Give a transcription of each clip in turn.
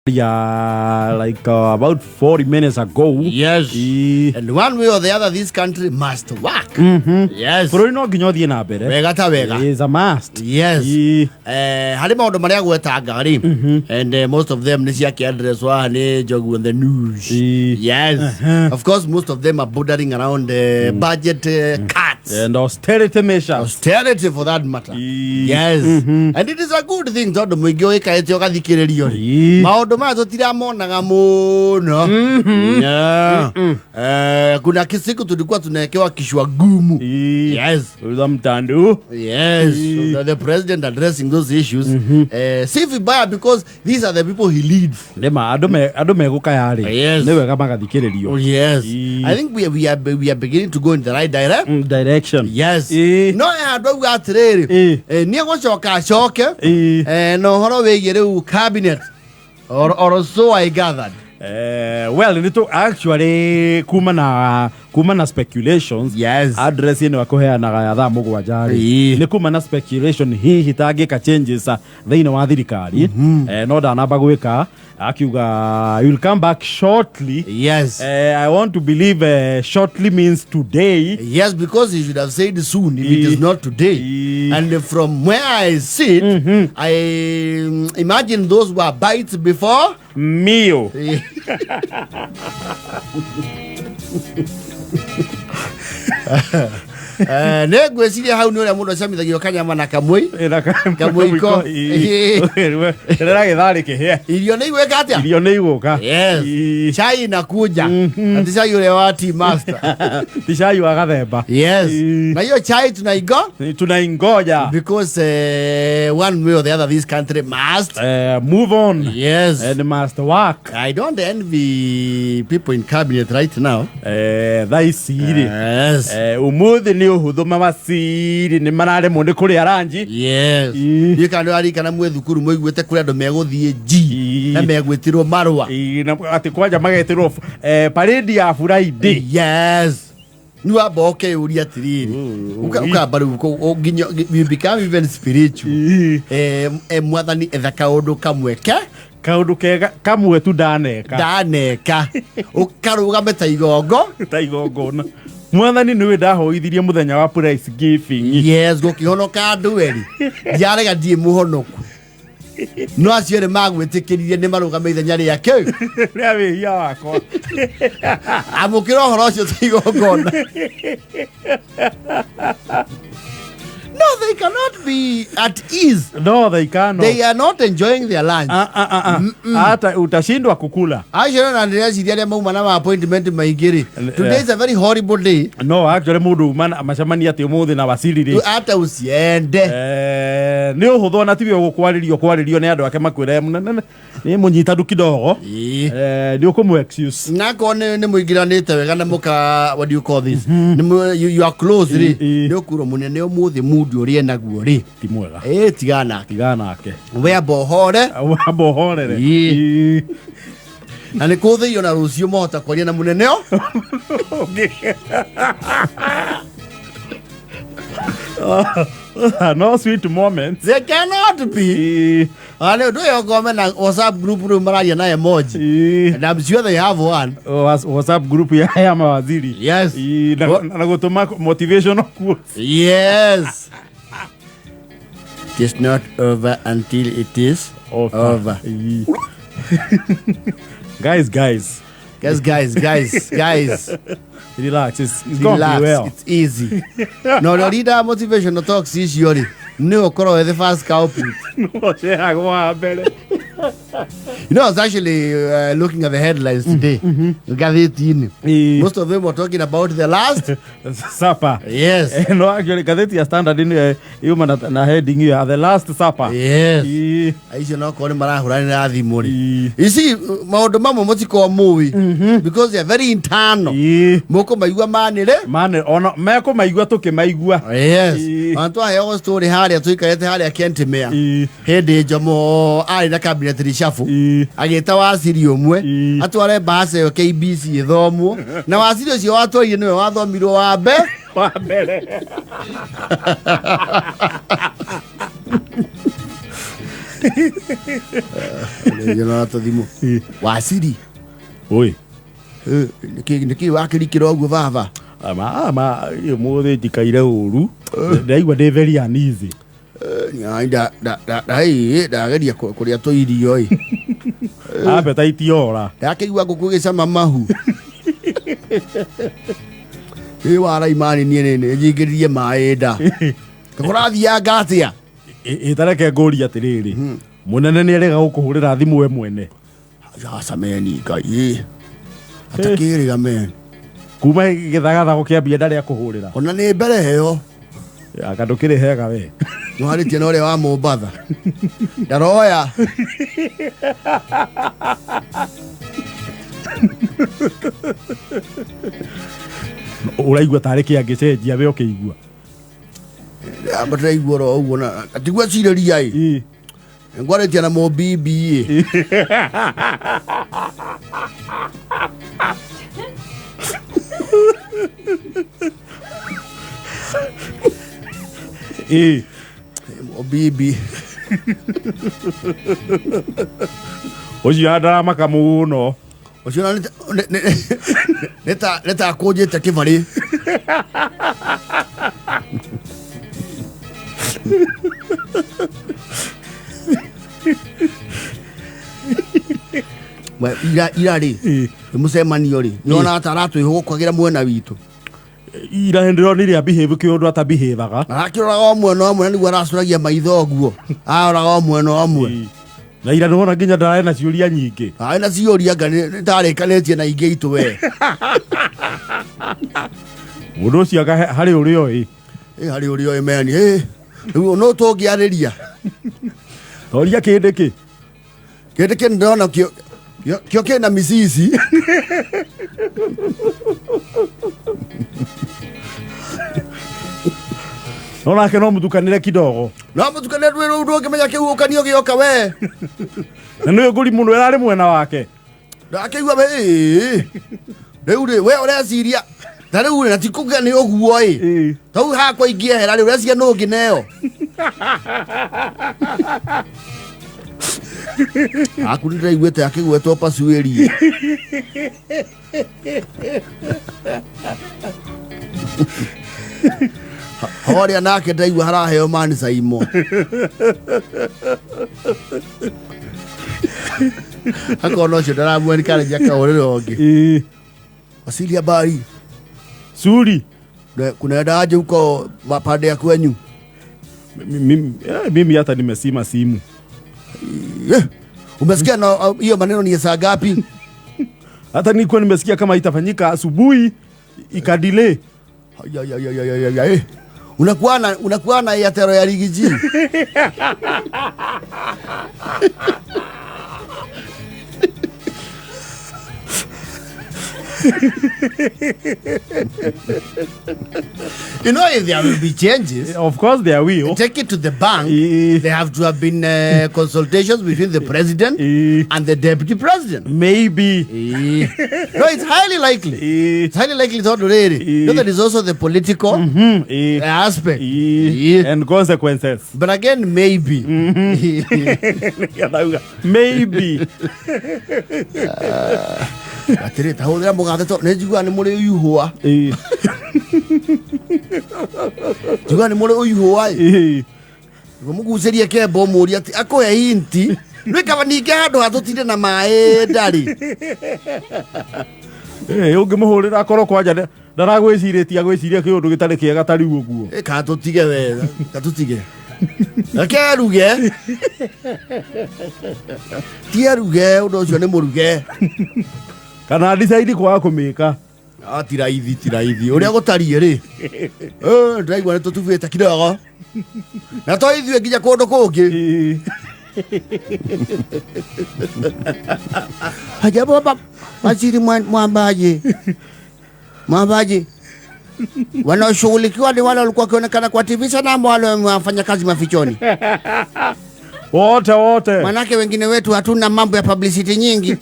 Yeah, like about 40 minutes ago. Yes. And one way or the other, this country must work. Yes. Furino ginyothie na mbere. Wega ta wega. Is a must. Yes. Hari maundu maria gwetanga ri. And most of them ni cia address wa ni jogu on the news. Yes. Of course, most of them are bordering around budget cuts. And austerity measures. Austerity for that matter. Yes. And it is a good thing. Tondu mwingi uikaite ugathikiririo ri. Maundu mazo tiramonaga muno. Kuna kisiku tulikuwa tunaekewa kishwa gumu. Yes. Uza mtandu. Yes. So the president addressing those issues. Si vibaya because these are the people he leads. Nema adu megukaya ri. Yes. Ni wega magathikiririo. Yes. I think we are beginning to go in the right direction. Yes. No adu atiriri. Ni gocoka acoke. No horo wigire u cabinet. Or so I gathered. Well, nito actually kumana speculations. Yes. Address yene wakoheanaga ya thaa mugwanja ri ni kumana speculation hihi tangika changes thĩinĩ wa thirikari no ndanamba gwika akiuga you'll come back shortly. Yes. I want to believe shortly means today. Yes, because he should have said soon if it is not today. And from where I sit, I imagine those were bites before meal. Negweciria hau ni uria mundu acamithagia kanyama na kamui kamuiko rera githari kihia irio ni igweka atia irio ni iguka. Yes. Chai inakuja ati chai ule wa tea master ti chai wa gathemba. Yes. Na hiyo chai tunaingoja because one way or the other this country must move on. Yes. And must work. I don't envy people in cabinet right now. Thaiciri. Yes. Umuthi ni uhuthu mawaciri ni mararemwo ni kuria ranji. Yes. Ni kandu arikana mwe thukuru mwiguite kuri andu meguthie G na megwitirwo marwa. Ati kwanja magetirwo parade ya Friday. Yes. Ni waboke uri atiriri. Ukabaru nginyo you become even spiritual. Mwathani etha kaundu kamweke kaundu kega kamwe tu ndaneka ukarugame ta igongona. Mwathani niwe ndahoithirie muthenya wa price giving. Yes, gukihonoka andu eri yarega die muhonoku no acio ri magwitikiririe ni marugame ithenya ria kiu ria wihia wakwa amukira horo cio ta igongona. No, they cannot be at ease. No, they cannot. They are not enjoying their lunch. Hata utashindwa kukula. Aisha na ndia ciria ria mauma na appointment maigiri. Today is a very horrible day. No, actually mundu macamania ati umuthi na wasiriri. Hata usiende. Ni uhutho na tiwe kwaririo ni andu ake makwire ni munyitadu kidogo. Ni ukumu excuse. Nako ni muigiranite wega na muka what do you call this? You are close ri. Ni ukuro munene umuthi mundu uri naguo ri. Ti mwega. Tigana ake. We abohore re. Na ni kuthio na rucio mohota kwaria na muneneo. No sweet moments. They cannot be. Do you comment on WhatsApp group mararia na emoji? And I'm sure they have one. WhatsApp group ya mawaziri. Yes. Na gutuma motivational quotes. Yes. It is not over until it is over. Guys. Relax. It's going to be well. It's easy. No, the leader motivational talks is yori. No, koro the first culprit. No, share go abele. You know, I was actually looking at the headlines today. Most of them were talking about the last supper. Yes. No, actually, gazeti ya Standard in human na heading here, the last supper. Yes. I should not call him marahurani na thimuri. You see, maundu mamwe mutiko movie because they are very internal. Moko maigua manire. Ono meko maigua tukimaigua. Yes. Anto ayo story haria tuikarete haria kentimea. Hede jomo ari na cabinet rishafu. Ageta wasiri umwe atware base yo KBC ithomo na wasiri ucio watwarie niwe wathomirwo wa mbere Jona to thimu. Wasiri. Oi. Niki wakirikira oguo baba. Ama yo mothe ndikaire uru. Ndaigua ndi very uneasy. Ndageria kuria to irio i. Appetite yora. Ndakeigua ngukugicama mahu. Wara imani nene njigiririe mai nda. Kakurathia ngatia. Itareke ngori atiriri. Munene ni erega gukuhurira thimu we mwene. Sameni Ngai. Atakiriga men. Kuma githagatha gukiambia ndari akuhurira. Ona ni mbere heyo. Akandukire hega we. Nwari tie nore wa Mombatha. Ndaroya. Uraigua tari ki angicenjia we ukigua. Abatrai goro uguo na atigwa cireria i. Ngwaretia na mo bibi. Mo bibi. Oji ada makamuno. Oji na neta kujete kibari. Ira ri musemanio ri nona ataratu ihukwagira mwena witu ira ndiro ni ria behave ki undu ata behaveaga akirora o mwena omwe ni waracuragia maitho oguo ahora o mwena omwe na ira nona nginya ndarae na ciuria nyingi na ciuria ngani tarikanitie na ingi itu we mundu cio hari uri oi hari uri oi meni no tungiariria toria kindi ki ndona kio kena misisi nona ke no mutukanire kidogo no mutukanire rwiru ndu ngimenya kiukanio gioka we na niwe nguri mundu erari mwena wake ndakeigua we riu ri we ureciria ta riu na tikuga ni oguo i tau hakwa ingiehera riu ureciria no ngineo akunira igwete akigwetwo pasueri horia nake ndaigua haraheo mani saimo akono cio ndaramweri kana jaka orere ongi asili habari suri kunaenda aje huko mapande ya kwenyu mimi hata nimesima simu. Umesikia na hiyo maneno ni saa ngapi? Hata nilikuwa nimesikia kama itafanyika asubuhi ikadelay. Unakuwa na ya tero ya ligi G. You know, if there will be changes, of course there will. Take it to the bank. There have to have been consultations between the president and the deputy president. Maybe. No, it's highly likely. It's highly likely thought already. No, there is also the political aspect and consequences. But again, maybe. Maybe. Atire tahudira mugate to nejigwa ni muri uyuhwa jigwa ni muri uyuhwa muguceria kembo muri ati akoya hinti nwikaba ninge handu hatutinde na mae ndari ungimuhurira akoro kwanja ndaragwiciritia gwiciria kiundu gitari kiega tari uguo ka tutige wega katutige akeruge tieruge undu ucio ni muruge kana decide kwa kumika tiraithi uria gutarie ri ndaigua nitutubite kidogo na to ithue nginya kundu kungi ajabu baba asiri mwambaji wanaoshughulikiwa ni wale walikuwa wakionekana kwa TV sana ambao wale wafanya kazi mafichoni wote manake wengine wetu hatuna mambo ya publicity nyingi.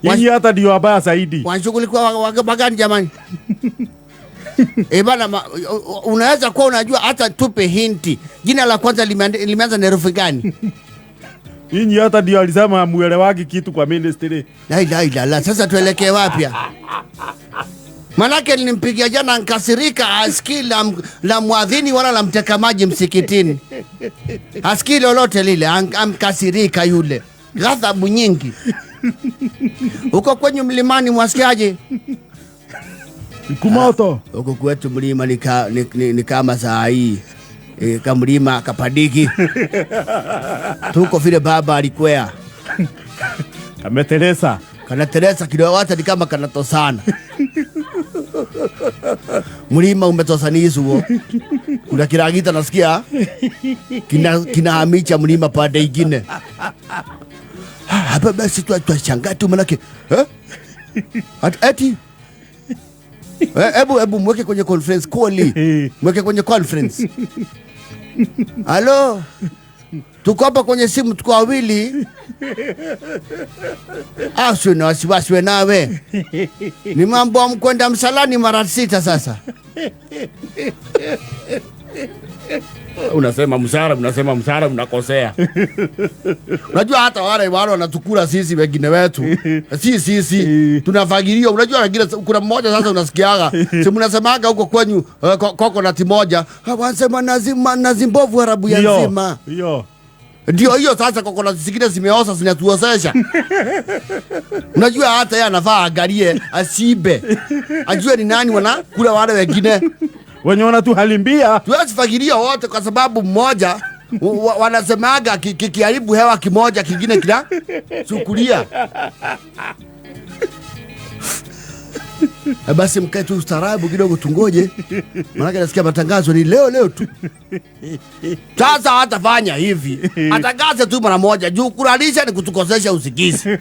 Yeye hata ndio wabaya zaidi. Wanashughulikiwa wagani jamani? Bana unaweza kuwa unajua hata tupe hinti. Jina la kwanza limeanza na herufi gani? Inyi hata ndio alisema muelewagi kitu kwa ministry. La, sasa tuelekee wapi? Manake nilimpigia jana nkasirika, asikii la mwadhini wala la mteka maji msikitini. Asikii lolote lile, amkasirika yule. Ghadhabu nyingi. Uko kwenye mlimani mwasikiaje? Kumoto. Uko kwetu mlima ni kama saa hii. Kamlima kapadiki. Tuko vile baba alikwea. Kameteleza. Kanateresa kidogo, hata ni kama kanatosana. Mlima umetosanizu huo. Kuna kiragita nasikia kinahamicha mlima pande ingine. Hapa basi tuashangaa tu manake. Ati Ebu mweke kwenye conference call. Mweke kwenye conference. Halo. Tuko hapa kwenye simu, tuko wawili. Aswe na wasiwasi nawe. Ni mambo mkwenda msalani mara 6 sasa. Unasema msara mnakosea. Unajua hata wale wanatukula sisi wengine wetu. Sisi tunafagilia. Unajua wengine kuna mmoja sasa unasikiaga. Si mnasemaga huko kwenyu coconut moja. Wanasema nazimbovu Arabu ya nzima. Ndio hiyo sasa coconut zingine zimeosa zinatuosesha. Unajua hata yeye anafaa angalie asibe. Ajue ni nani wanakula wale wengine. Wenye wanatuhalimbia. Tuasifagilia wote kwa sababu mmoja wanasemaga kiharibu hewa kimoja kingine kila chukulia. Basi mkae tu ustaarabu kidogo tungoje. Maana nasikia matangazo ni leo tu. Sasa hatafanya hivi. Atangaze tu mara moja. Juu kulalisha ni kutukosesha usingizi.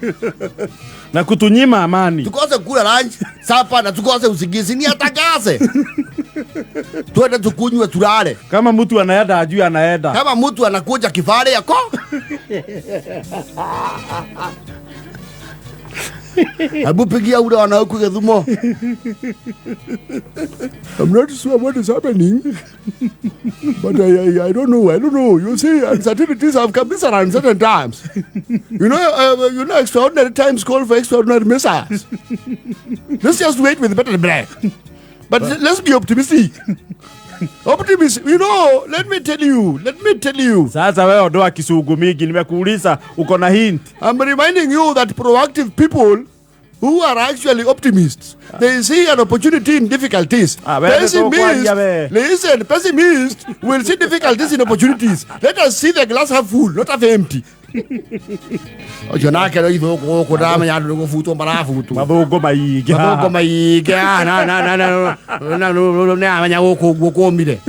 Na kutunyima amani. Tukose kula lunch, sapa na tukose usingizi ni atangaze. Tuende tukunywe tulale. Kama mtu anaenda ajui anaenda. Kama mtu anakuja kifare yako. Abu pigia ule wanaoku Githumo. I'm not sure what is happening. But I don't know. You see, uncertainties have come this around certain times. You know, extraordinary times call for extraordinary measures. Let's just wait with better breath. But let's be optimistic. Optimism, let me tell you. Sasa wewe ondoa kisugu mingi, nimekuuliza uko na hint. I'm reminding you that proactive people who are actually optimists, they see an opportunity in difficulties. Pessimists will see difficulties in opportunities. Let us see the glass half full, not half empty. Ojonake no hivyo huko dama ya ndugu futo barafu tu. Mabogo maige. Na amanya huko mire.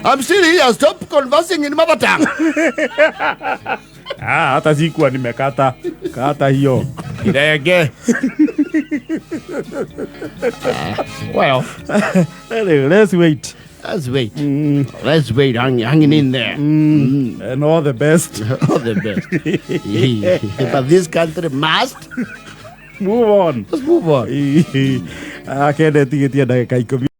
I'm still here. Stop conversing in mother tongue. Hata sikuwa nimekata. Kata hiyo. Kirege. Well, let's wait. Let's wait. Hanging in there. And all the best. All the best. But this country must move on. Let's move on. Kende tigetia dakika 10.